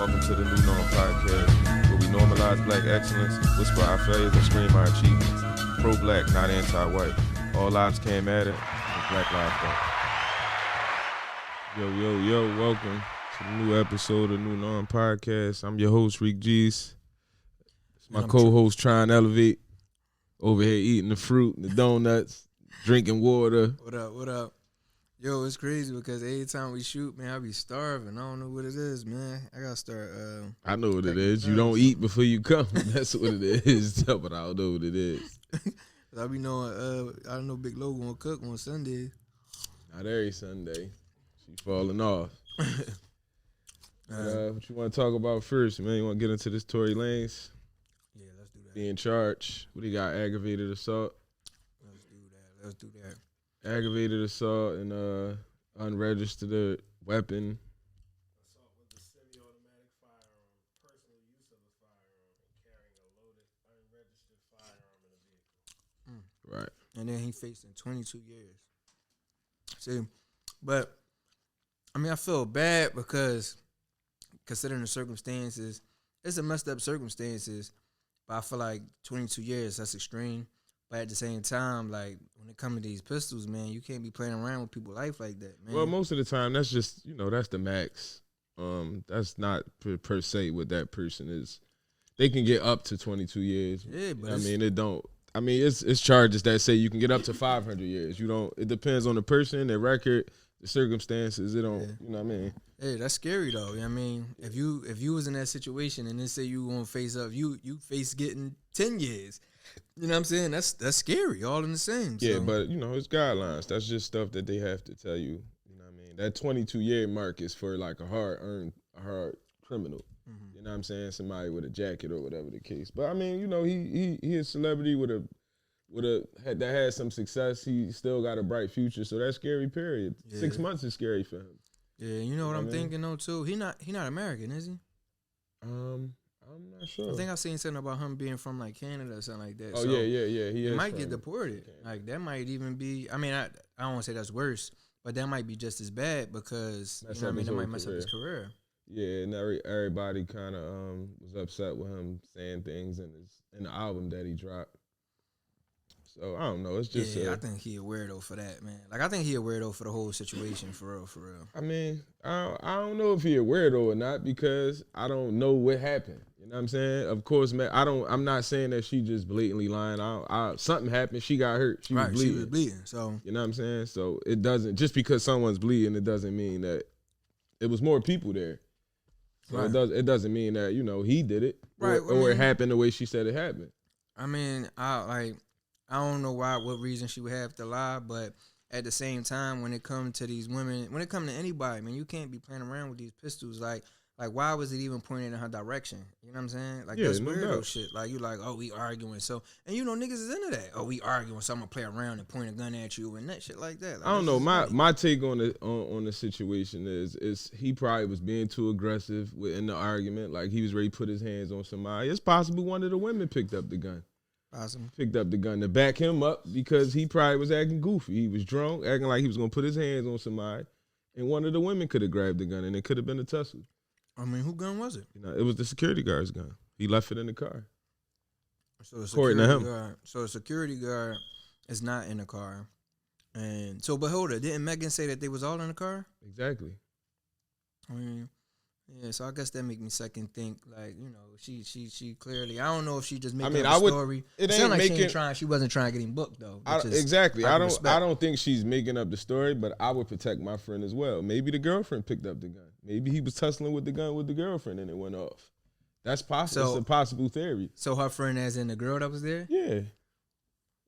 Welcome to the New Norm Podcast, where we normalize black excellence, whisper our failures, and scream our achievements. Pro-black, not anti-white. All lives came at it, and black lives don't. Yo, welcome to the new episode of New Norm Podcast. I'm your host, Rick G's. It's my co-host, Trying to Elevate, over here eating the fruit, the donuts, drinking water. What up? Yo, it's crazy because every time we shoot, man, I be starving. I don't know what it is, man. I gotta start. I know what it is. You don't eat before you come. That's what it is. But I don't know what it is. I be knowing. I know Big Lo gonna cook on Sunday. Not every Sunday. She falling off. What you want to talk about first, man? You want to get into this Torey Lanez? Yeah, let's do that. Be in charge. What he got? Aggravated assault. Let's do that. Aggravated assault and unregistered weapon. Assault with a semi-automatic firearm, personal use of a firearm, and carrying a loaded, unregistered firearm in a vehicle. Right. And then he facing 22 years. See, but I mean, I feel bad because considering the circumstances, it's a messed up circumstances. But I feel like 22 years, that's extreme. But at the same time, like, when it comes to these pistols, man, you can't be playing around with people's life like that, man. Well, most of the time, that's just, that's the max. That's not per se what that person is. They can get up to 22 years. Yeah, but it's charges that say you can get up to 500 years. It depends on the person, their record, the circumstances. You know what I mean? Hey, that's scary though. I mean, if you was in that situation and then say you gonna face up, you face getting 10 years. You know what I'm saying? That's scary, all in the same. Yeah, so. but it's guidelines. That's just stuff that they have to tell you. You know what I mean? That 22-year mark is for like a hard criminal. Mm-hmm. You know what I'm saying? Somebody with a jacket or whatever the case. But I mean, he is a celebrity that had some success. He still got a bright future, so that's scary. Period. Yeah. 6 months is scary for him. Yeah, you know what I'm thinking though too. He not American, is he? I'm not sure. I think I seen something about him being from like Canada or something like that. Oh, so yeah. He might get deported. Like that might even be. I mean, I don't want to say that's worse, but that might be just as bad because that might mess up his career. Yeah, and everybody kind of was upset with him saying things in the album that he dropped. So I don't know. It's just I think he a weirdo for that, man. Like I think he a weirdo for the whole situation, for real. I mean, I don't know if he a weirdo or not because I don't know what happened. You know what I'm saying? Of course, man. I'm not saying that she just blatantly lying. Something happened. She got hurt. She was bleeding. So you know what I'm saying? So it doesn't just because someone's bleeding, it doesn't mean that it was more people there. So it doesn't mean that he did it, or it happened the way she said it happened. I mean, I don't know what reason she would have to lie, but at the same time, when it comes to these women, when it comes to anybody, man, you can't be playing around with these pistols. Like why was it even pointed in her direction? You know what I'm saying? Like, that's weirdo shit. Like, you like, oh, we arguing. So, and niggas is into that. Oh, we arguing, so I'm going to play around and point a gun at you and that shit like that. Like, I don't know. My take on the situation is he probably was being too aggressive in the argument. Like, he was ready to put his hands on somebody. It's possible one of the women picked up the gun. Awesome. Picked up the gun to back him up because he probably was acting goofy. He was drunk, acting like he was going to put his hands on somebody. And one of the women could have grabbed the gun, and it could have been a tussle. I mean, whose gun was it? It was the security guard's gun. He left it in the car. So a security guard is not in the car. And so, but hold it, didn't Megan say that they was all in the car? Exactly. I mean, yeah, so I guess that make me second think, like, she clearly, I don't know if she just making up a story. It sound like she wasn't trying to get him booked though. Exactly. I don't think she's making up the story, but I would protect my friend as well. Maybe the girlfriend picked up the gun. Maybe he was tussling with the gun with the girlfriend and it went off. That's possible. It's a possible theory. So her friend as in the girl that was there? Yeah.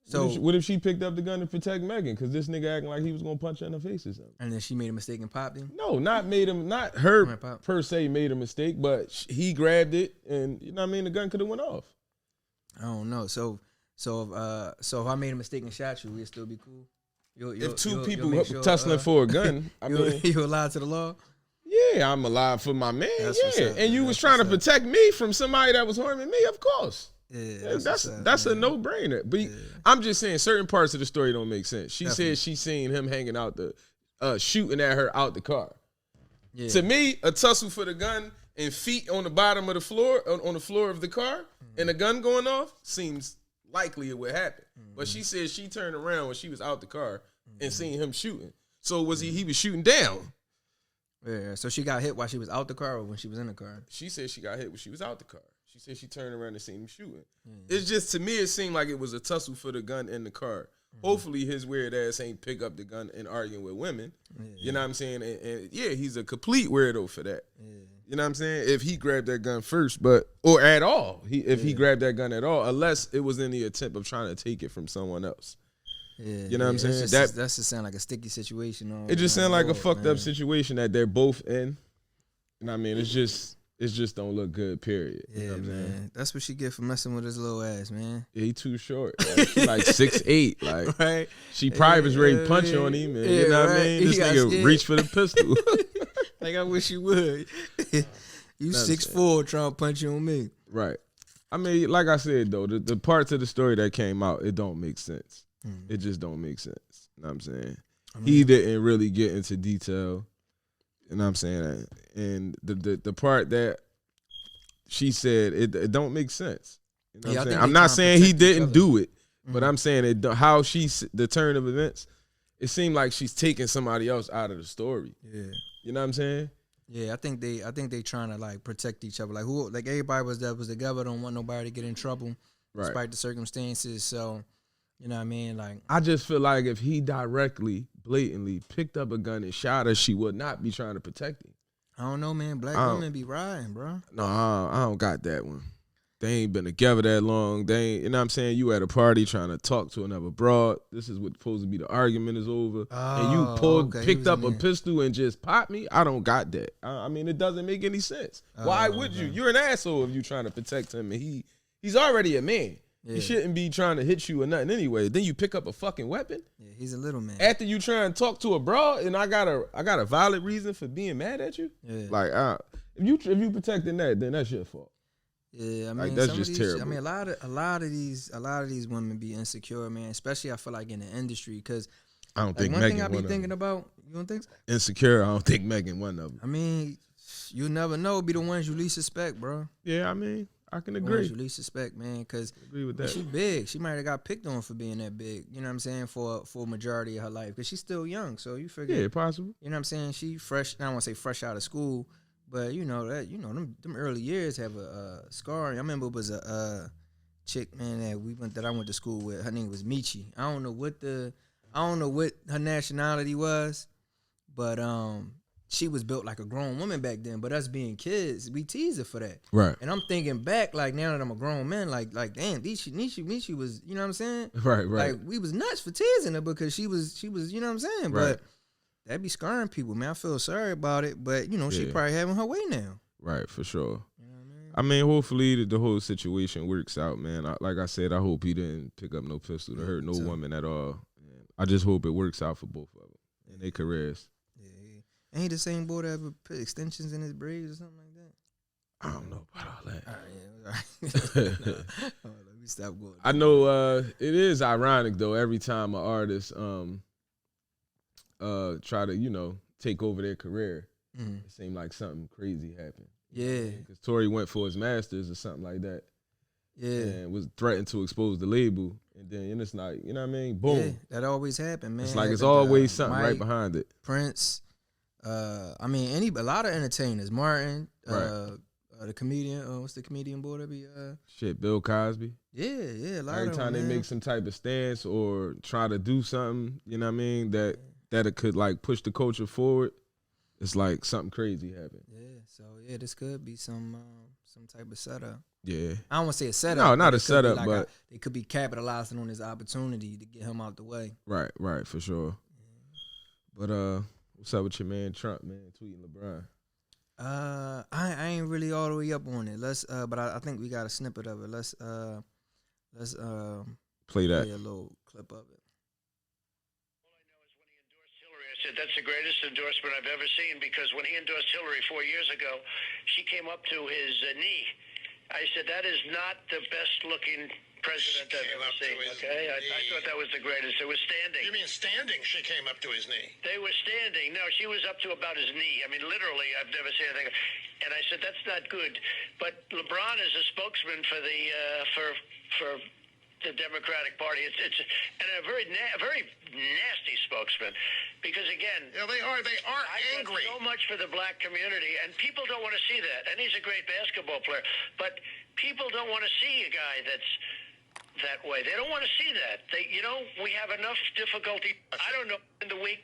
So what if she picked up the gun to protect Megan? Because this nigga acting like he was gonna punch her in the face or something. And then she made a mistake and popped him? No, not her per se made a mistake, but he grabbed it and the gun could have went off. I don't know. So if I made a mistake and shot you, we'd still be cool? If two people tussling for a gun, you allowed to the law? Yeah, I'm alive for my man. And you was trying to protect me from somebody that was harming me, of course. Yeah, that's a no-brainer. But I'm just saying certain parts of the story don't make sense. She said she seen him hanging out shooting at her out the car. Yeah. To me, a tussle for the gun and feet on the bottom of the floor, on the floor of the car, and a gun going off, seems likely it would happen. But she said she turned around when she was out the car and seen him shooting. So was he was shooting down? Yeah, so she got hit while she was out the car or when she was in the car? She said she got hit when she was out the car. She said she turned around and seen him shooting. It's just, to me, it seemed like it was a tussle for the gun in the car. Hopefully his weird ass ain't pick up the gun and arguing with women. You know what I'm saying? And yeah, he's a complete weirdo for that. You know what I'm saying? If he grabbed that gun first, or at all, if he grabbed that gun at all, unless it was in the attempt of trying to take it from someone else. You know what I'm saying? That just sound like a sticky situation. It just sound like a fucked up situation that they're both in. You know what I mean? It just don't look good, period. You know what I'm saying? That's what she get for messing with his little ass, man. Yeah, he too short. Like, she like 6'8". Like, right? She probably was ready to punch on him. And, you know what I mean? This nigga reached for the pistol. Like, I wish you would. You 6'4", trying to punch you on me. Right. I mean, like I said, though, the parts of the story that came out, it don't make sense. It just don't make sense. You know what I'm saying? He didn't really get into detail. You know what I'm saying? And the part that she said, it don't make sense. You know what I'm saying? I'm not saying he didn't do it, but I'm saying how the turn of events, it seemed like she's taking somebody else out of the story. Yeah. You know what I'm saying? Yeah, I think they trying to like protect each other. Like everybody was together, don't want nobody to get in trouble, despite the circumstances. So, you know what I mean? Like, I just feel like if he directly, blatantly picked up a gun and shot her, she would not be trying to protect him. I don't know, man. Black women be riding, bro. No, I don't got that one. They ain't been together that long. They ain't, you know what I'm saying? You at a party trying to talk to another broad. This is what's supposed to be the argument is over. And you picked up a pistol and just popped me? I don't got that. I mean, it doesn't make any sense. Why would you? You're an asshole if you trying to protect him. And he's already a man. Yeah. He shouldn't be trying to hit you or nothing anyway. Then you pick up a fucking weapon. Yeah, he's a little man. After you try and talk to a broad, and I got a valid reason for being mad at you. Yeah. Like, if you protecting that, then that's your fault. Yeah, I mean, like, that's just terrible. I mean, a lot of these women be insecure, man. Especially I feel like in the industry, because I don't think one Megan thing I be thinking about. You don't think so? Insecure. I don't think Megan one of them. I mean, you never know. Be the ones you least suspect, bro. Yeah, I mean, I can agree. You least suspect, man, because agree with that. She big. She might have got picked on for being that big. You know what I'm saying? For a majority of her life, because she's still young. So you figure, yeah, possible. You know what I'm saying? She fresh. I don't want to say fresh out of school, but you know that them early years have a scar. I remember it was a chick, man, that I went to school with. Her name was Michi. I don't know what her nationality was, but she was built like a grown woman back then, but us being kids, we tease her for that. Right. And I'm thinking back, like, now that I'm a grown man, like damn, Nishi was, you know what I'm saying? Right. Like, we was nuts for teasing her because she was, you know what I'm saying? Right. But that be scarring people, man. I feel sorry about it, but, you know, she probably having her way now. Right, for sure. You know what I mean, hopefully the whole situation works out, man. Like I said, I hope he didn't pick up no pistol to hurt no woman at all. I just hope it works out for both of them and their careers. Ain't he the same boy that ever put extensions in his braids or something like that? I don't know about all that. All right. Let me stop going. I know it is ironic though. Every time an artist try to take over their career, it seemed like something crazy happened. Yeah, because Torey went for his masters or something like that. Yeah, and was threatened to expose the label, and then it's like, you know what I mean? Boom. Yeah, that always happened, man. It's like it's always something right behind it. Prince. I mean, a lot of entertainers. Martin, right. The comedian. What's the comedian boy that be? Bill Cosby. Yeah. A lot Every of time them, they make some type of stance or try to do something, you know what I mean, that it could like push the culture forward, it's like something crazy happened. Yeah. So this could be some type of setup. Yeah. I don't want to say a setup. No, not a setup, like but they could be capitalizing on this opportunity to get him out the way. Right, for sure. But what's up with your man Trump, man, tweeting LeBron? I ain't really all the way up on it. But I think we got a snippet of it. Let's play that. Play a little clip of it. All I know is when he endorsed Hillary, I said that's the greatest endorsement I've ever seen, because when he endorsed Hillary 4 years ago, she came up to his knee. I said that is not the best looking president I've came ever up to seen. his Okay, I knee. thought that was the greatest. It was standing. You mean standing? She came up to his knee. They were standing. No, she was up to about his knee. I mean, literally, I've never seen anything. And I said, that's not good. But LeBron is a spokesman for the for the Democratic Party. It's and a very nasty spokesman, because again, Yeah, they are. They are I angry. so much for the black community, and people don't want to see that. And he's a great basketball player, but people don't want to see a guy that's that way. They don't want to see that. We have enough difficulty. I don't know, in the week,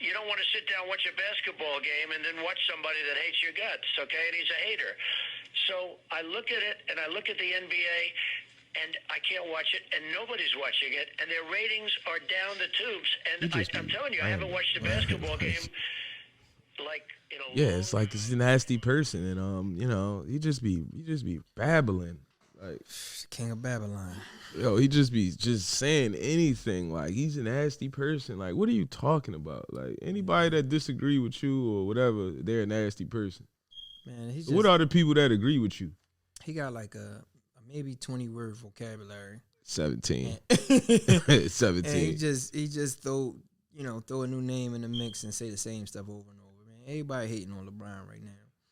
you don't want to sit down, watch a basketball game, and then watch somebody that hates your guts, okay? And he's a hater. So I look at it, and I look at the NBA, and I can't watch it, and nobody's watching it, and their ratings are down the tubes. And I'm telling you, I haven't watched a basketball game like in a long it's like this nasty person, and he just be babbling. Like, King of Babylon. he just be saying anything. Like, he's a nasty person. Like, what are you talking about? Like, anybody that disagree with you or whatever, they're a nasty person. Man, he's What are the people that agree with you? he got like a maybe 20 word vocabulary. 17. And 17. he just throw a new name in the mix and say the same stuff over and over. Man, everybody hating on LeBron right now.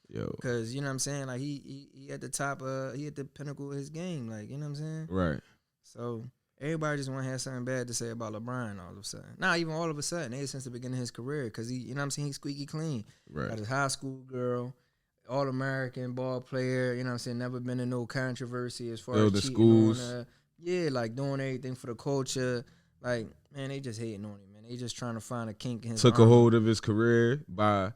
Yo. Because, you know what I'm saying? Like, he at the top, he at the pinnacle of his game. Like, you know what I'm saying? Right. So, everybody just want to have something bad to say about LeBron all of a sudden. Not even all of a sudden. Ever since the beginning of his career. Because, you know what I'm saying? He's squeaky clean. Right. Got his high school girl, All-American ball player. You know what I'm saying? Never been in no controversy as far as the cheating schools. on her. Yeah, like, doing everything for the culture. Like, man, they just hating on him, man. They just trying to find a kink in his Took a armor. hold of his career by,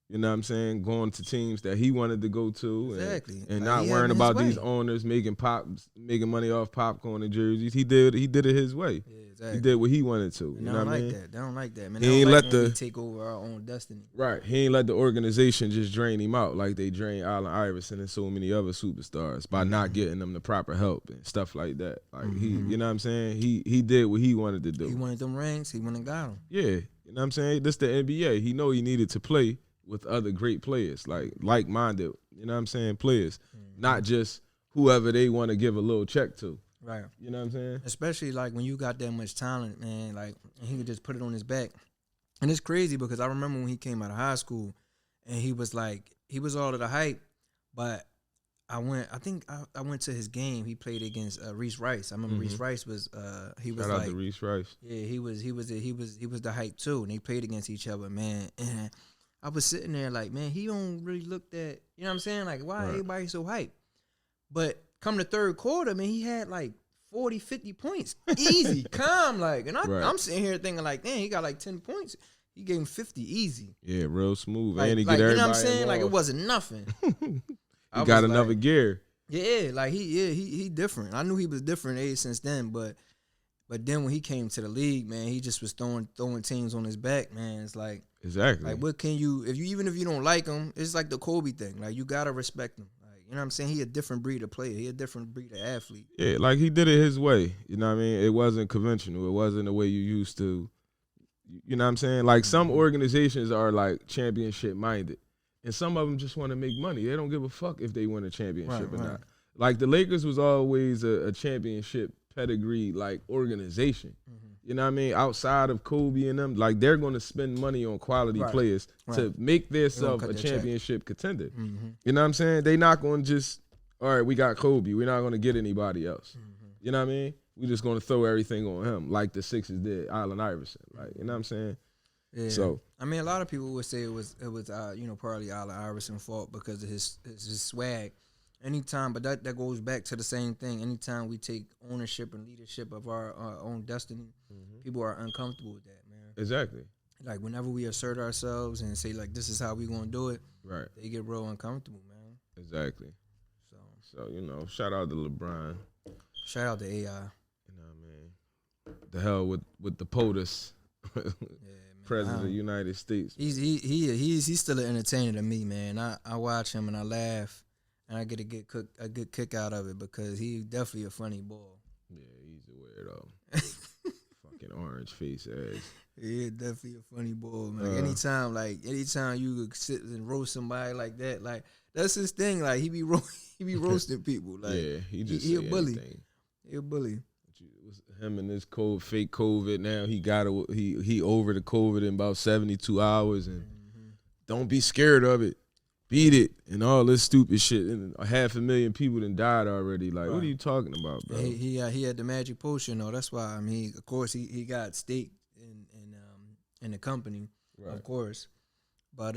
you know what I'm saying, going to teams that he wanted to go to. Exactly. And Like, not he worrying having his about these way. owners making money off popcorn and jerseys. He did it his way. Yeah, exactly. He did what he wanted to. And You I know don't what I like mean? that. They don't like that, man. He They ain't don't like let when we the- take over our own destiny. Right. He ain't let the organization just drain him out like they drained Allen Iverson and so many other superstars by not getting them the proper help and stuff like that. Like he, you know what I'm saying? He did what he wanted to do. He wanted them rings. He went and got them. Yeah. You know what I'm saying? This the NBA. He know he needed to play with other great players, like-minded, you know what I'm saying, players. Not just whoever they want to give a little check to. Right. You know what I'm saying? Especially like when you got that much talent, man. Like, and he could just put it on his back. And it's crazy because I remember when he came out of high school, and he was all of the hype, but I went to his game. He played against Reese Rice. I remember Reese Rice was he was Shout out like, to Reese Rice. yeah, he was the hype too, and they played against each other, man. And I was sitting there like, man, he don't really look that, you know what I'm saying? Like, why everybody so hype? But come the third quarter, man, he had like 40, 50 points. Easy, calm, like. And I'm sitting here thinking like, damn, he got like 10 points. He gave him 50 easy. Yeah, real smooth. Like, and he like get you everybody know what I'm saying? Like, it involved. wasn't nothing. He got another gear. Yeah, like he different. I knew he was different ever since then, but then when he came to the league, man, he just was throwing teams on his back, man. It's like, Exactly. like, what can you, even if you don't like him, it's like the Kobe thing. Like, you gotta respect him. Like, you know what I'm saying? He a different breed of player. He a different breed of athlete. Yeah, like he did it his way. You know what I mean? It wasn't conventional. It wasn't the way you used to. You know what I'm saying? Like some organizations are like championship minded, and some of them just want to make money. They don't give a fuck if they win a championship or not. Like the Lakers was always a championship pedigree like organization. You know what I mean? Outside of Kobe and them, like they're going to spend money on quality players to make themselves a championship contender. You know what I'm saying? They not going to just, all right, we got Kobe. We're not going to get anybody else. You know what I mean? We just going to throw everything on him like the Sixers did Allen Iverson. Like, you know what I'm saying? Yeah. So I mean, a lot of people would say it was partly Allen Iverson's fault because of his swag. Anytime, but that goes back to the same thing. Anytime we take ownership and leadership of our own destiny, people are uncomfortable with that, man. exactly. Like whenever we assert ourselves and say like this is how we gonna do it, Right. they get real uncomfortable, man. Exactly. So So, shout out to LeBron. shout out to AI. You know what I mean? The hell with the POTUS, Yeah, man. President of the United States. He's still an entertainer to me, man. I watch him and I laugh and I get a good kick out of it because he's definitely a funny boy. Yeah, he's a weirdo. Fucking orange face ass. Yeah, definitely a funny boy, man. Anytime you could sit and roast somebody like that, like that's his thing. Like he be roasting people. Like Yeah, he just he a say bully. anything. He a bully. It was him and this fake COVID. Now he over the COVID in about 72 hours, and don't be scared of it. Beat it and all this stupid shit. And 500,000 people done died already. Like, what are you talking about, bro? He had the magic potion though. That's why. I mean, of course, he got stake in the company, of course. But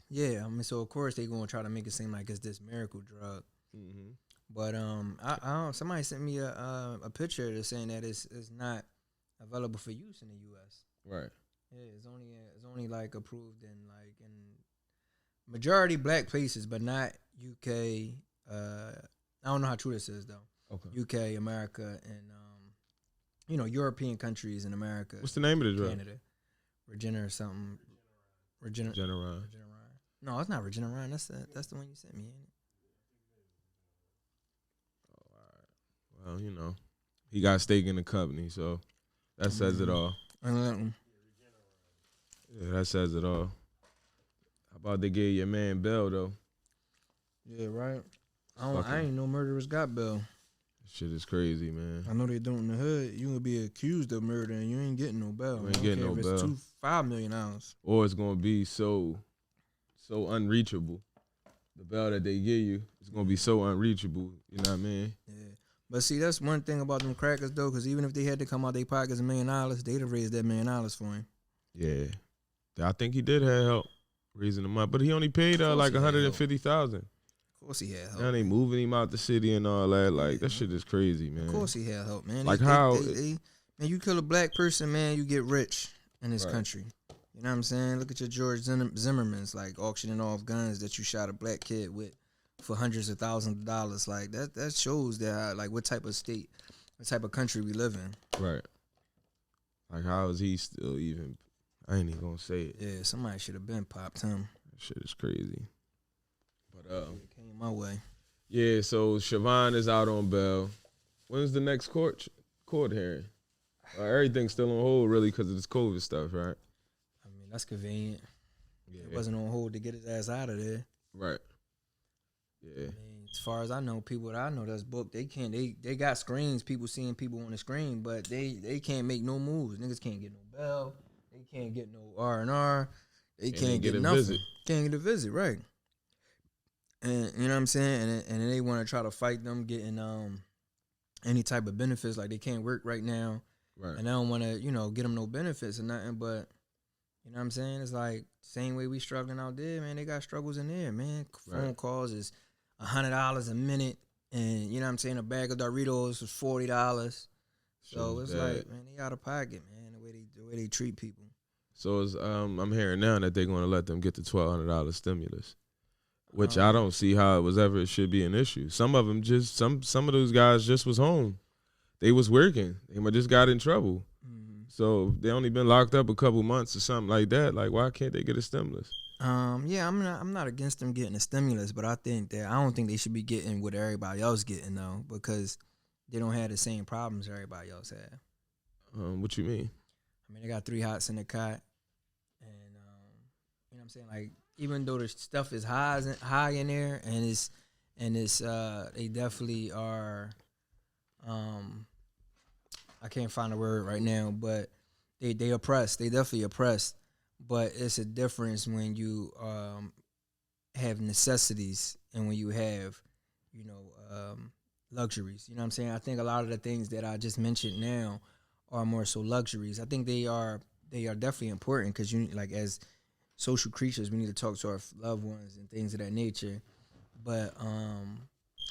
yeah. I mean, so of course they gonna try to make it seem like it's this miracle drug. Mm-hmm. But I somebody sent me a picture that's saying that it's not available for use in the U.S. Right. Yeah, it's only like approved in majority black places, but not UK. I don't know how true this is though. Okay. UK, America, and European countries in America. What's the name of the drug? Canada. Regina or something. Regeneron. No, it's not Regeneron. That's the one you sent me, ain't it? Oh, all right. Well, he got stake in the company, so that says it all. Yeah, that says it all. How about they gave your man bail though? Yeah, right. I ain't know murderers got bail. Shit is crazy, man. I know they don't in the hood. You gonna be accused of murder and you ain't getting no bail. You ain't getting no bail. It's $5 million. Or it's gonna be so unreachable. The bail that they give you is gonna be so unreachable. You know what I mean? Yeah. But see, that's one thing about them crackers though, because even if they had to come out their pockets $1 million, they'd have raised that $1 million for him. Yeah, I think he did have help raising him up, but he only paid like $150,000. Of course he had help. Now they moving him out the city and all that. Like, that shit is crazy, man. Of course he had help, man. Like man, you kill a black person, man, you get rich in this country. You know what I'm saying? Look at your George Zimmermans, like auctioning off guns that you shot a black kid with for hundreds of thousands of dollars. Like that shows that like what type of state, what type of country we live in. Right. Like, how is he still even? I ain't even gonna say it. Yeah, somebody should have been popped him. That shit is crazy. But it came my way. Yeah, so Siobhan is out on bail. When's the next court hearing? Everything's still on hold, really, because of this COVID stuff, right? I mean, that's convenient. Yeah. It wasn't on hold to get his ass out of there. Right. Yeah. I mean, as far as I know, people that I know that's booked, they can't. They got screens, people seeing people on the screen, but they can't make no moves. Niggas can't get no bail. They can't get no R&R. They can't get nothing. Visit. Can't get a visit, right? And you know what I'm saying? And they want to try to fight them getting any type of benefits. Like, they can't work right now. Right. And I don't want to, get them no benefits or nothing. But, you know what I'm saying? It's like, same way we struggling out there, man. They got struggles in there, man. Phone calls is $100 a minute. And, you know what I'm saying? A bag of Doritos was $40. So it's like, man, they out of pocket, man, the way they treat people. So it's, I'm hearing now that they're going to let them get the $1,200 stimulus, which I don't see how it should be an issue. Some of them some of those guys just was home. They was working. They just got in trouble. Mm-hmm. So they only been locked up a couple months or something like that. Like, why can't they get a stimulus? Yeah, I'm not against them getting a stimulus, but I don't think they should be getting what everybody else getting though, because they don't have the same problems everybody else have. What you mean? I mean, they got 3 hots in the cot, and you know what I'm saying? Like, even though the stuff is high in there, and it's they definitely are. I can't find a word right now, but they oppressed. They definitely oppressed. But it's a difference when you have necessities and when you have, luxuries. You know what I'm saying? I think a lot of the things that I just mentioned now are more so luxuries. I think they are definitely important because as social creatures, we need to talk to our loved ones and things of that nature. But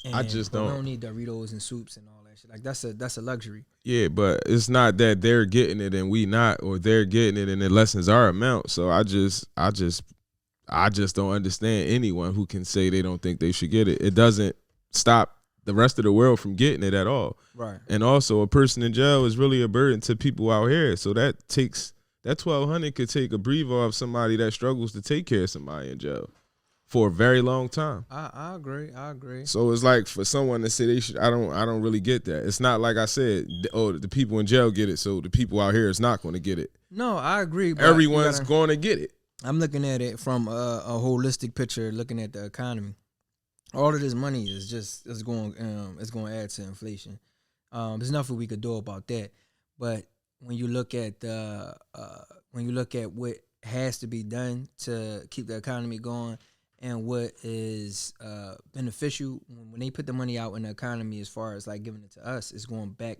we don't need Doritos and soups and all that shit. Like, that's a luxury. Yeah, but it's not that they're getting it and we not, or they're getting it and it lessens our amount. So I just don't understand anyone who can say they don't think they should get it. It doesn't stop the rest of the world from getting it at all. Right. And also, a person in jail is really a burden to people out here. So that $1,200 could take a breather off somebody that struggles to take care of somebody in jail for a very long time. I agree. So it's like, for someone to say they should, I don't really get that. It's not like I said, the people in jail get it, so the people out here is not going to get it. No, I agree. But everyone's going to get it. I'm looking at it from a holistic picture, looking at the economy. all of this money is just it's going to add to inflation. There's nothing we could do about that. But when you look at what has to be done to keep the economy going and what is beneficial, when they put the money out in the economy, as far as like giving it to us, it's going back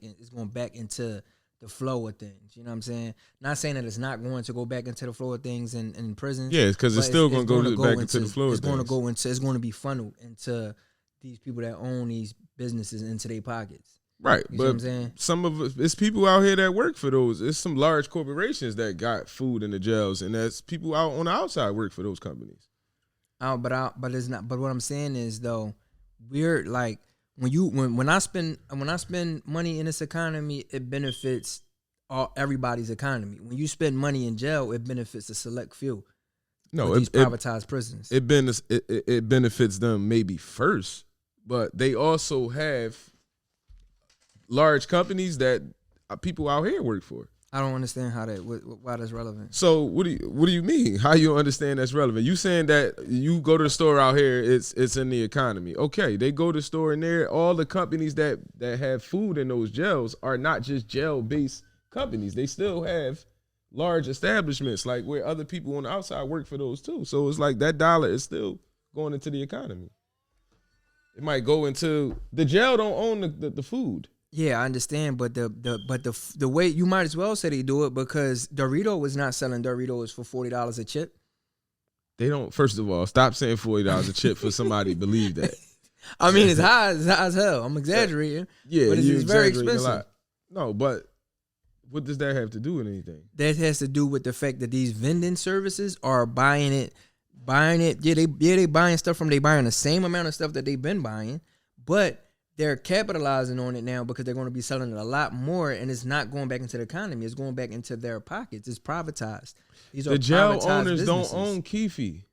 into the flow of things. You know what I'm saying? Not saying that it's not going to go back into the flow of things in prisons. Yeah, because it's still going to go back into the flow of things. It's going to be funneled into these people that own these businesses into their pockets. Right, you see what I'm saying? Some of it's people out here that work for those. It's some large corporations that got food in the jails, and that's people out on the outside work for those companies. But it's not. But what I'm saying is though, we're like when I spend money in this economy, it benefits everybody's economy. When you spend money in jail, it benefits a select few. No, these privatized prisons. It benefits them maybe first, but they also have large companies that people out here work for. I don't understand why that's relevant. So what do you mean? How you understand that's relevant? You saying that you go to the store out here, it's in the economy. Okay, they go to the store in there. All the companies that have food in those jails are not just jail-based companies. They still have large establishments like where other people on the outside work for those too. So it's like that dollar is still going into the economy. It might go into the jail. Don't own the food. Yeah, I understand, but the way you might as well say they do it, because Dorito was not selling Doritos for $40 a chip. They don't. First of all, stop saying $40 a chip for somebody to believe that. I mean, it's high as hell. I'm exaggerating. Yeah, but it's very expensive. A lot. No, but what does that have to do with anything? That has to do with the fact that these vending services are buying it. Yeah, they buying stuff from. They buying the same amount of stuff that they've been buying, but they're capitalizing on it now because they're going to be selling it a lot more, and it's not going back into the economy. It's going back into their pockets. It's privatized. These are the jail privatized owners businesses. don't own Keefe.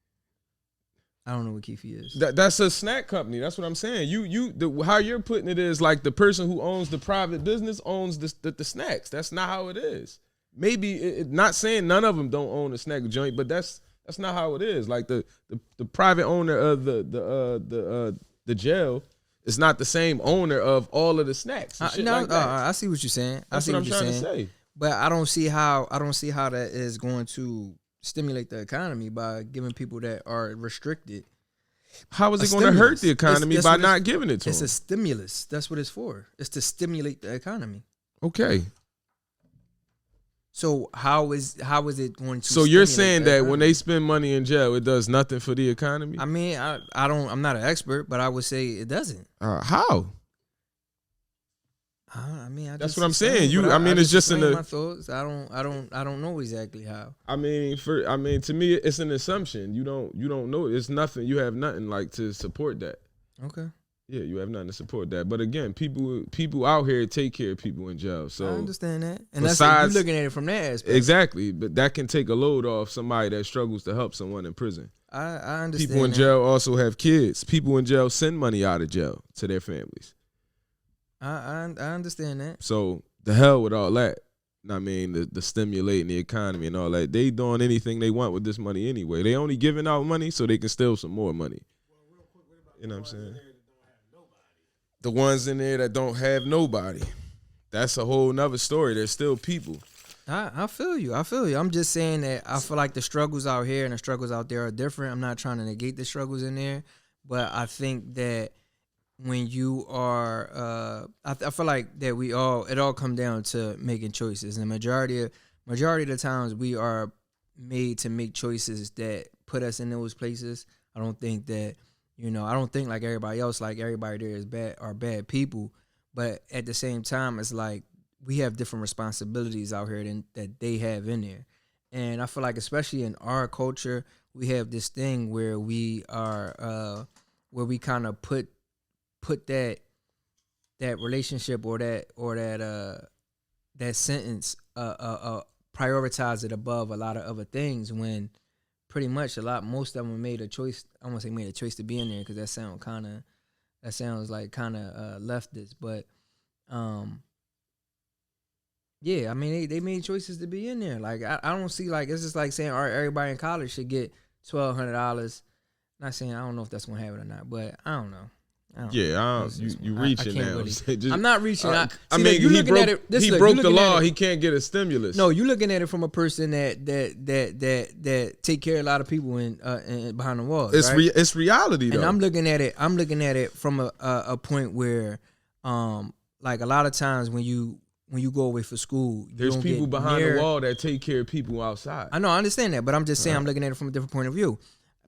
I don't know what Keefe is. That's a snack company. That's what I'm saying. How you're putting it is like the person who owns the private business owns the snacks. That's not how it is. Maybe not saying none of them don't own a snack joint, but that's not how it is. Like the private owner of the jail is not the same owner of all of the snacks. I see what you're saying. That's what I'm trying to say. But I don't see how that is going to stimulate the economy by giving people that are restricted. How is it going to hurt the economy by not giving it to them? It's a stimulus. That's what it's for. It's to stimulate the economy. Okay. So how is it going to? So you're saying that when they spend money in jail, it does nothing for the economy? I mean, I'm not an expert, but I would say it doesn't. How? I mean, that's what I'm saying. It's just in my thoughts. I don't know exactly how. I mean, to me, it's an assumption. You don't know. It's nothing. You have nothing like to support that. Okay. Yeah, you have nothing to support that. But again, people out here take care of people in jail. So I understand that, and that's you're looking at it from that aspect. Exactly, but that can take a load off somebody that struggles to help someone in prison. I understand. People in jail also have kids. People in jail send money out of jail to their families. I understand that. So the hell with all that. I mean, the stimulating the economy and all that. They doing anything they want with this money anyway. They only giving out money so they can steal some more money. You know what I'm saying? The ones in there that don't have nobody. That's a whole nother story. There's still people. I feel you. I'm just saying that I feel like the struggles out here and the struggles out there are different. I'm not trying to negate the struggles in there, but I think that when you are, I feel like that it all comes down to making choices. And the majority of the times we are made to make choices that put us in those places. I don't think that, I don't think like everybody else, like everybody there is bad people. But at the same time, it's like we have different responsibilities out here that they have in there. And I feel like especially in our culture, we have this thing where we are, where we kind of put that relationship or that sentence, prioritize it above a lot of other things when pretty much most of them made a choice. I won't say made a choice to be in there because that sounds like kind of leftist, but yeah, I mean they made choices to be in there. Like I don't see like it's just like saying all right, everybody in college should get $1,200 Not saying I don't know if that's gonna happen or not, but I don't know. Yeah, you reaching can't now. really, I'm not reaching. I See, mean, you he looking broke, at it. he broke the law. He can't get a stimulus. No, you looking at it from a person that take care of a lot of people in behind the walls. It's right? it's reality though. And I'm looking at it from a point where, like a lot of times when you go away for school, there's people behind the wall that take care of people outside. I know, I understand that, but I'm just saying I'm looking at it from a different point of view.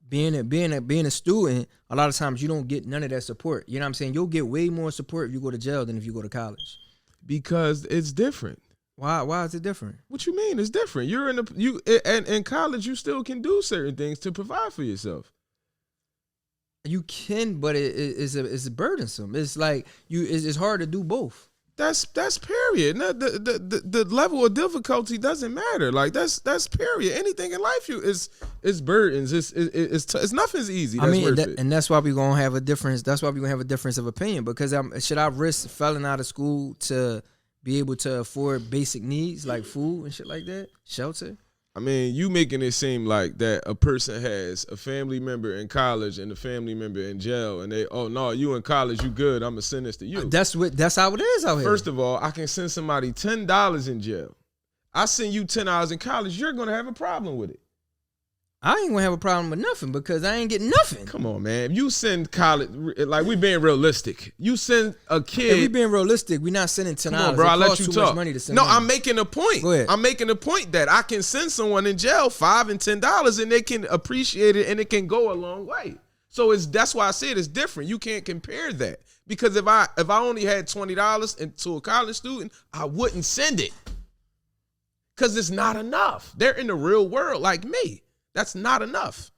Being a student, a lot of times you don't get none of that support. You know what I'm saying? You'll get way more support if you go to jail than if you go to college. Because it's different. Why is it different? What you mean? It's different. You're in college. You still can do certain things to provide for yourself. You can, but it's burdensome. It's like it's hard to do both. That's period. No, the level of difficulty doesn't matter. Like that's period. Anything in life is burdens. It's nothing's easy. That's and that's why we're gonna have a difference. That's why we're gonna have a difference of opinion. Because should I risk failing out of school to be able to afford basic needs like food and shit like that, shelter? I mean, you making it seem like that a person has a family member in college and a family member in jail, and no, you in college, you good. I'm gonna send this to you. That's how it is out here. First of all, I can send somebody $10 in jail. I send you $10 in college, you're gonna have a problem with it. I ain't gonna have a problem with nothing because I ain't getting nothing. Come on, man. If you send college, like we being realistic. You send a kid. If we being realistic, we not sending $10. Come on, bro. I let you talk. Much money to send no, money. I'm making a point. Go ahead. I'm making a point that I can send someone in jail $5 and $10, and they can appreciate it, and it can go a long way. So that's why I said it's different. You can't compare that because if I only had $20 to a college student, I wouldn't send it because it's not enough. They're in the real world like me. That's not enough.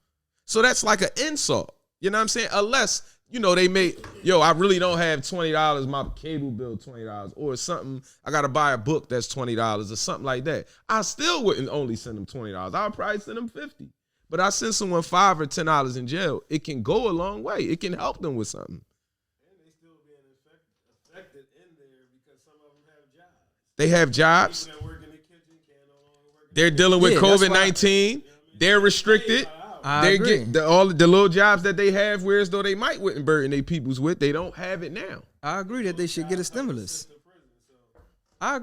So that's like an insult. You know what I'm saying? Unless, they I really don't have $20, my cable bill $20, or something, I got to buy a book that's $20 or something like that. I still wouldn't only send them $20. I'll probably send them $50. But I send someone $5 or $10 in jail, it can go a long way. It can help them with something. And they still being affected in there because some of them have jobs. They have jobs. People that work in the kitchen can't no longer work. They're dealing with COVID-19. They're restricted. I agree. Get all the little jobs that they have, whereas though they wouldn't burden their peoples with, they don't have it now. I agree that they should get a stimulus. I'm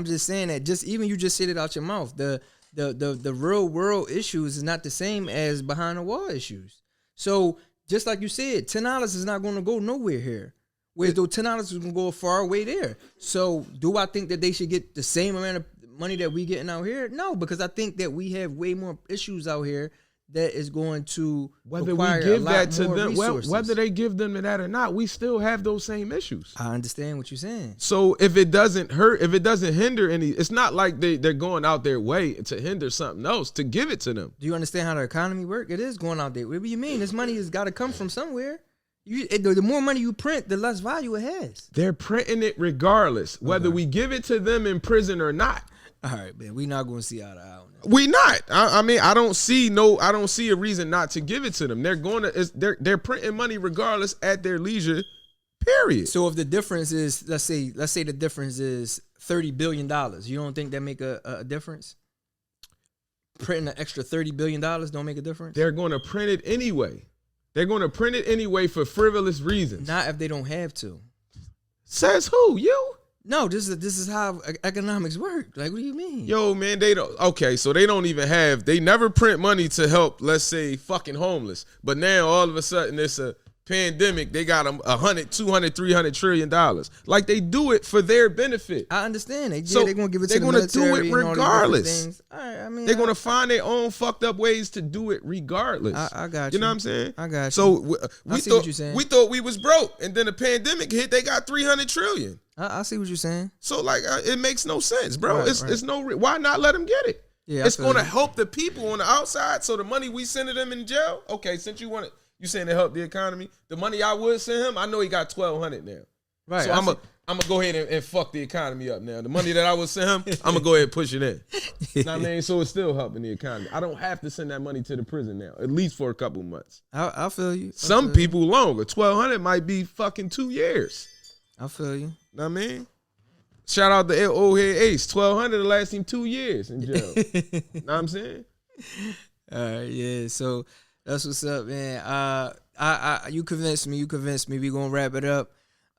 just saying that you just said it out your mouth. The real world issues is not the same as behind the wall issues. So just like you said, $10 is not going to go nowhere here. Whereas though $10 is going to go far away there. So do I think that they should get the same amount of money that we getting out here? No, because I think that we have way more issues out here that is going to require a lot more resources. Whether they give them that or not, we still have those same issues. I understand what you're saying. So if it doesn't hurt, if it doesn't hinder any, it's not like they're going out their way to hinder something else to give it to them. Do you understand how the economy works? It is going out there. What do you mean? This money has got to come from somewhere. The more money you print, the less value it has. They're printing it regardless, whether we give it to them in prison or not. All right, man. We not going to see eye to eye on that. We not. I mean, I don't see a reason not to give it to them. They're printing money regardless at their leisure. Period. So if the difference is, let's say the difference is $30 billion, you don't think that make a difference? Printing an extra $30 billion don't make a difference? They're going to print it anyway. They're going to print it anyway for frivolous reasons. Not if they don't have to. Says who? You? No, this is how economics work. Like, what do you mean? Yo, man, they don't. Okay, so they don't even have. They never print money to help, let's say, fucking homeless. But now all of a sudden it's a pandemic. They got them $100, $200, $300 trillion. Like they do it for their benefit. I understand. They're gonna give it to they're the gonna military. do it regardless. All right, I mean, they're gonna find their own fucked up ways to do it regardless. I got you. You know what I'm saying? I got you. So I see what you're saying. We thought we was broke, and then the pandemic hit. They got $300 trillion. I see what you're saying. So like, it makes no sense, bro. Right, It's no. Why not let them get it? Yeah, it's gonna help the people on the outside. So the money we send to them in jail. Okay, since you want it, you saying to help the economy. The money I would send him, I know he got $1,200 now. Right. So I'm gonna go ahead and fuck the economy up now. The money that I would send him, I'm gonna go ahead and push it in. You know what I mean? So it's still helping the economy. I don't have to send that money to the prison now, at least for a couple months. I feel you. Some people longer. $1,200 might be fucking 2 years. I feel you. Know what I mean? Shout out to old head Ace. $1,200 to last him 2 years in jail. Know what I'm saying? All right, yeah. So That's what's up, man. You convinced me. We gonna wrap it up.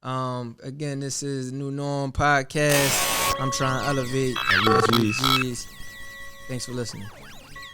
Again, this is New Norm Podcast. I'm trying to elevate. Thanks for listening.